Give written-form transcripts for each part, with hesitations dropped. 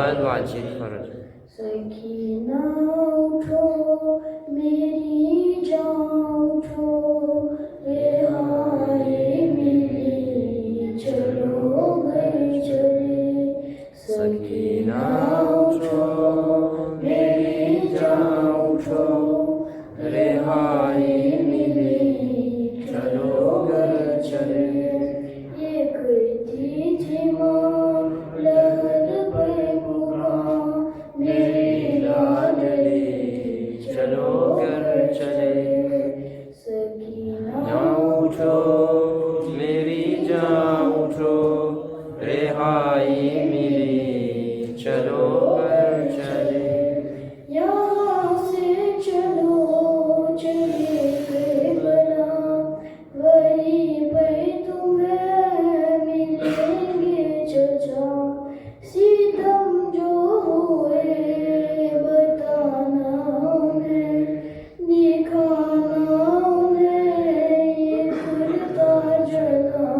मोहम्मद वाजिब फर्ज। सकीना उठो मेरी जान उठो, रिहाई मिली चलो घर चले। सकीना उठो मेरी जान उठो, रिहाई मिली चलो घर चले। ये करती थी माँ लहर पर पुकार, मेरी लाडली चलो घर चले। सकीना उठो मेरी जान उठो, रिहाई मिली चलो घर चले। यहाँ से चलो चले करबला, वहीं पर तुम्हें मिलेंगे चचा। सितम जो हुए बताना उन्हें, दिखाना उन्हें ये कुर्ता जना।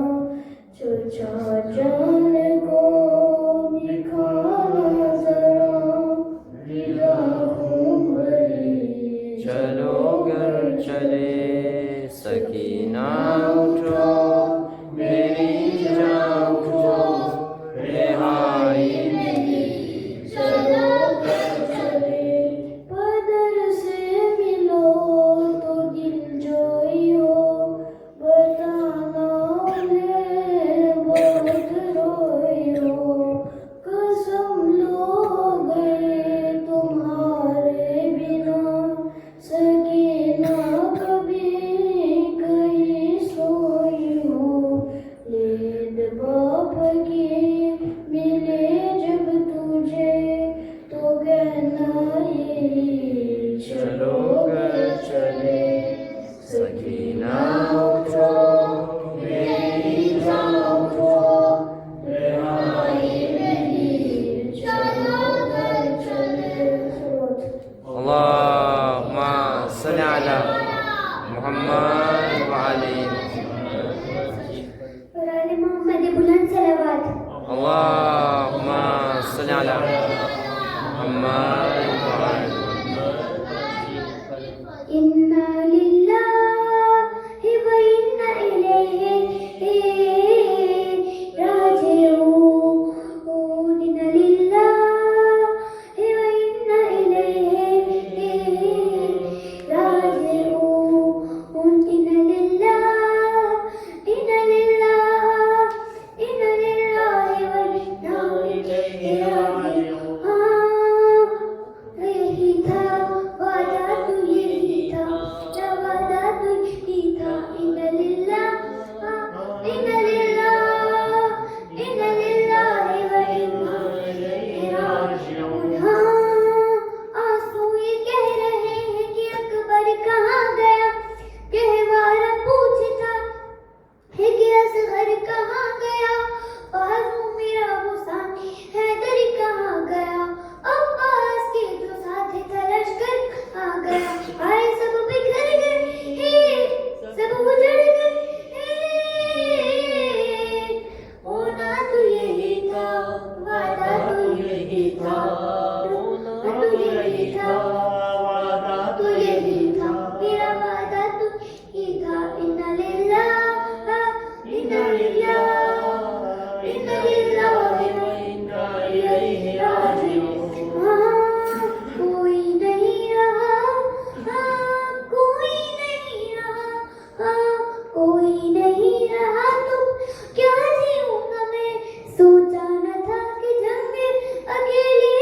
चचा जान को दिखाना जरा, दिला हूँ भरी चलो घर चले। सकीना उठो मेरी जान उठो, रिहाई मिली चलो घर चले। पदर से मिलो तो दिल जोई हो, बताना उन्हें बहुत रोई हो। कसम लो गए तुम्हारे बिना, सकीना कभी कहीं सोई हो। लेद बाप की मिले जब तुझे, तो कहना यही चलो घर चले। सकीना उठो मेरी जान उठो, रिहाई मिली चलो घर चले। अल्लाहुम्मा सल्ली अला मुहम्मद व आले मोहम्मद बुलंद सलावत। अल्लाहुम्मा सल्ली अला मुहम्मद व आले। इन्ना लिल्लाहि व इन्ना इलैहि राजिऊन। इन्ना लिल्लाहि व इन्ना इलैहि राजिऊन। इन्ना लिल्लाहि व इन्ना इलैहि राजिऊन। यही था वादा, तू यही था वादा, तू यही था। इन्ना लिल्लाहि व इन्ना इलैहि राजिऊन। आंसू ये कह रहे हैं कि अकबर कहाँ गया, कहवारा पूछता है कि असगर कहाँ गया। बाजू मेरा वो साथी हैदरी कहाँ गया, अब्बास के जो साथी था लश्कर कहाँ गया। आए सब बिखर गए, सब उजड़ गए। होना तो यही था, वादा तो यही था, होना तो यही था, वादा तो यही था, मेरा वादा तो यही था। इन्ना लिल्लाहि इन्ना लिल्लाहि व इन्ना इलैहि राजिऊन। कोई नहीं रहा, कोई नहीं रहा, कोई नहीं रहा, तुम क्या जीऊंगा मैं। सोचा न था कि जंग में अकेले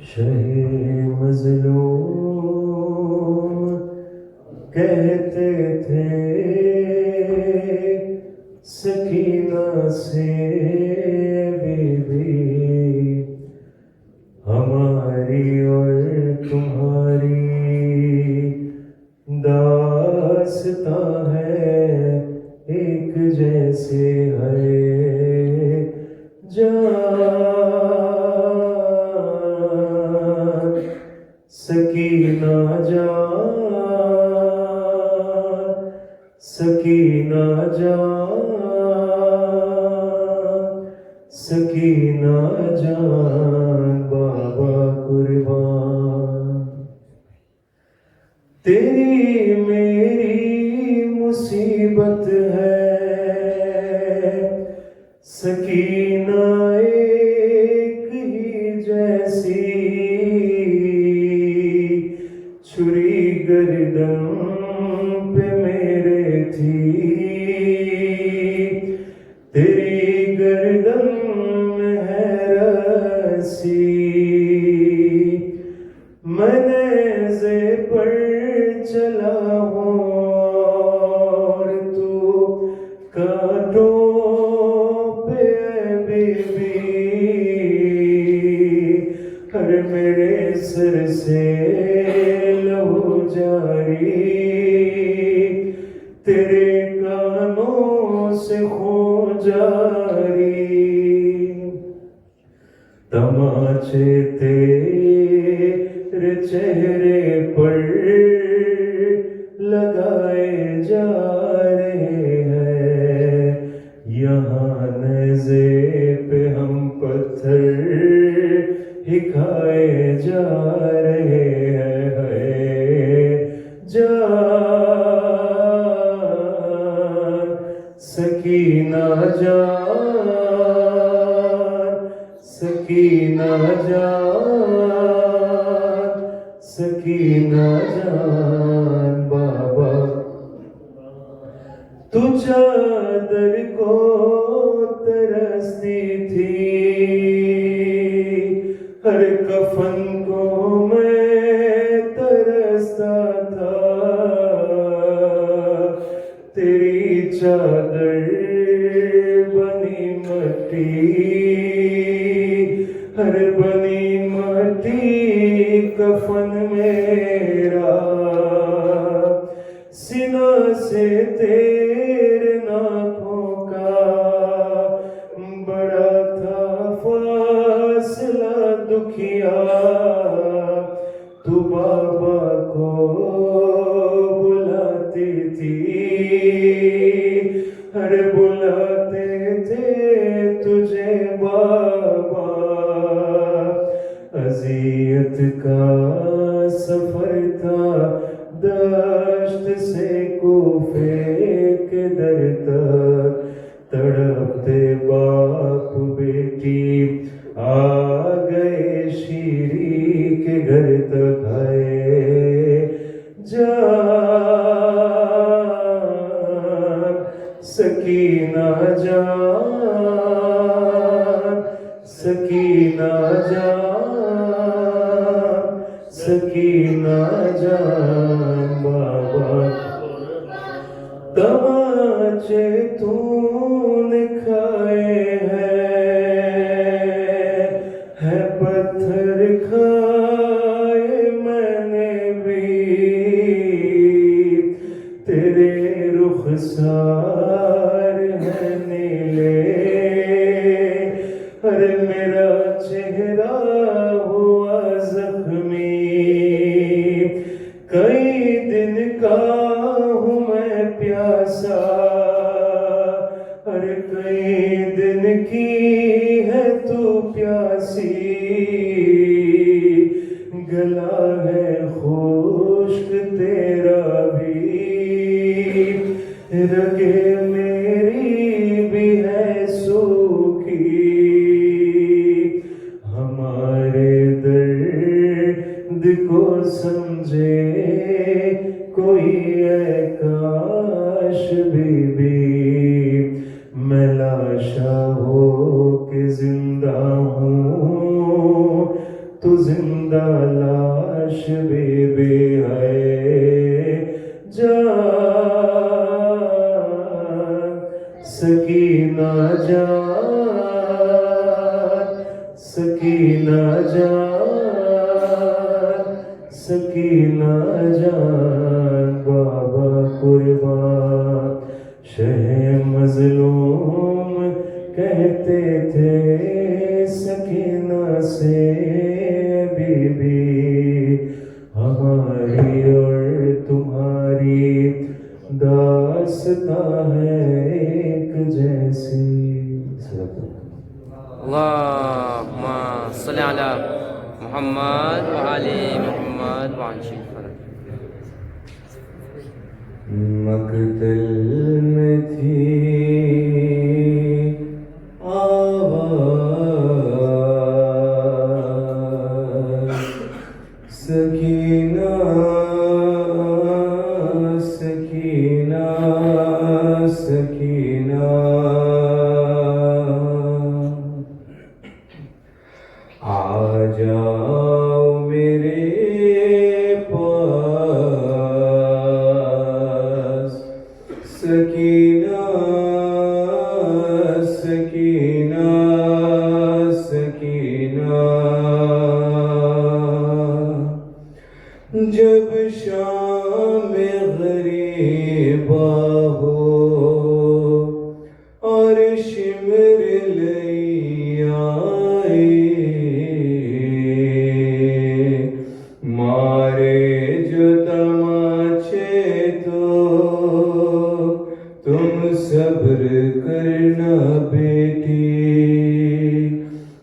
शहे मजलूम कहते थे सकीना से बीबी, हमारी और तुम्हारी दास्तां है एक जैसे है जान सकीना जान, सकीना जान, सकीना जान बाबा कुर्बान। तेरी मेरी मुसीबत है सकीना एक ही जैसी, छुरी गर्दन पे मेरे थी, तेरी गर्दन में है रस्सी, मैंने जे पर चला हूँ और तू कांटों पे बीबी, हर मेरे सिर से लहू जारी, तेरे कानों से खून जारी, तमाचे तेरे चेहरे पर लगाए जा रहे हैं, यहाँ नेज़े पे हम पत्थर ही खाए जा रहे हैं जान सकीना जान, सकीना जान, सकीना जान बाबा। तू चादर को तरसती थी, हर कफन को मैं तरसता था, तेरी चादर बनी मट्टी, हर बनी मट्टी कफन मेरा, सीना से तेरे नाखों का बड़ा था फासला दुखिया, तू बाबा को बुलाती थी, हर बुलाते थे तुझे बाबा, अज़ियत का सफर था दश्त से कूफे के दर तक, तड़पते बाप बेटी आ गए शीरी के घर तक, आए जान सकीना जान, सकीना जान, सकीना जान बाबा। तमाचे तूने खाए हैं पत्थर खाए मैंने भी, तेरे रुखसार है नीले, हर मेरा चेहरा हुआ जख्मी, कई दिन का हूँ मैं प्यासा, हर कई दिन की है तू प्यासी, गला है खुश्क तेरा भी, रगे मेरी भी है सूखी, हमारे दर्द को समझे कोई है काश बीबी, मैं लाशा हो के जिंदा हूँ तू जिंदा जिंदा लाश बीबी है जान सकीना जान सकीना जान सकीना जान बाबा कुर्बान शह मजलूम कहते थे सकीना से बीबी हमारी और तुम्हारी दास्तां है एक जैसी। अल्लाहुम्मा सल्ली अला मुहम्मद व आले मुहम्मद व अंशिल फरक। मकतल में थी आवाज़ सकीना सकीना सकीना आ जाओ मेरे पास सकीना सकीना सकीना जब शाम गरीबा हो और शिमर लई आए मारे जो तमाचे तो तुम सब्र करना बेटी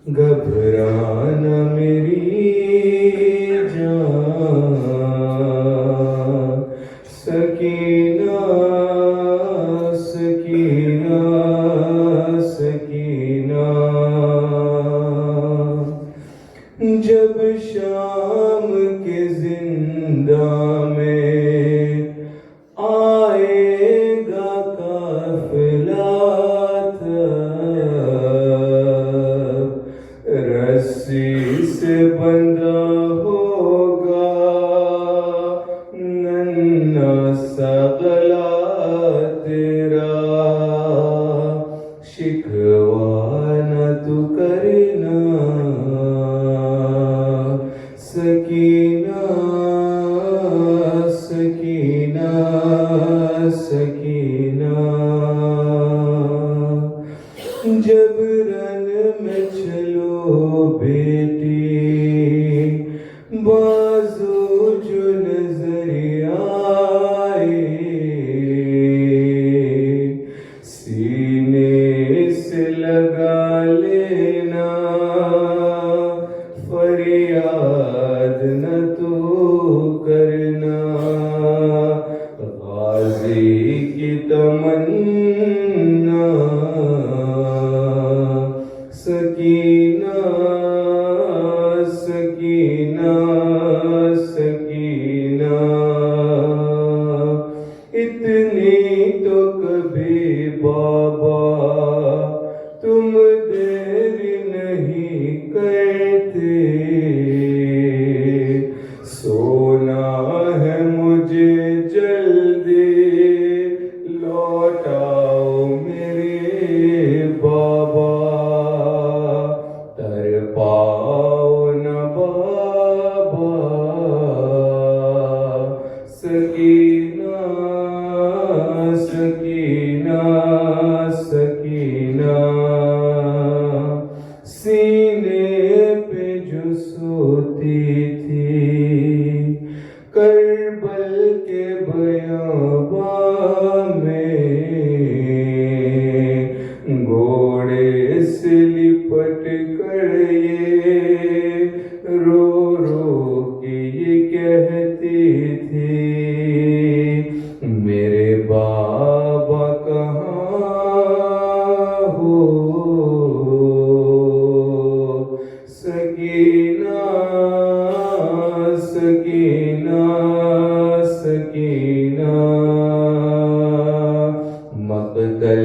घबराना मेरी जान सकीना सकीना सकीना जब शाम के जिंदा में आएगा काफिला रस्सी से बंधा होगा नन्हा सा गला तेरा शिकवा न तू करना सकीना सकीना सकीना जब रन में चलो बेटी बाजू जो नजर आए सीने से लगा लेना फरियाद न तू करना गाजी की तमन्ना सकीना सकीना सकीना इतनी तो कभी बाबा तुम देर नहीं करते सोना है मुझे जल्दी लौटाओ मेरे बाबा तर पाओ न बाबा सकीना सकीना सकीना सीने पे जो सोती थी करबल के बयाबा में घोड़े से लिपट कर ये रो रो के ये कहती थी मेरे बाबा कहाँ हो सकीना सकीना सकीना मकतल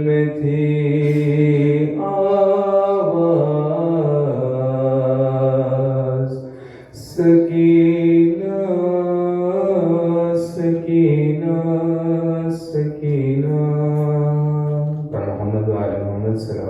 में थी आवाज़ सकीना सकीना सकीना। पर मोहम्मद वाले मोहम्मद सल्लल्लाहु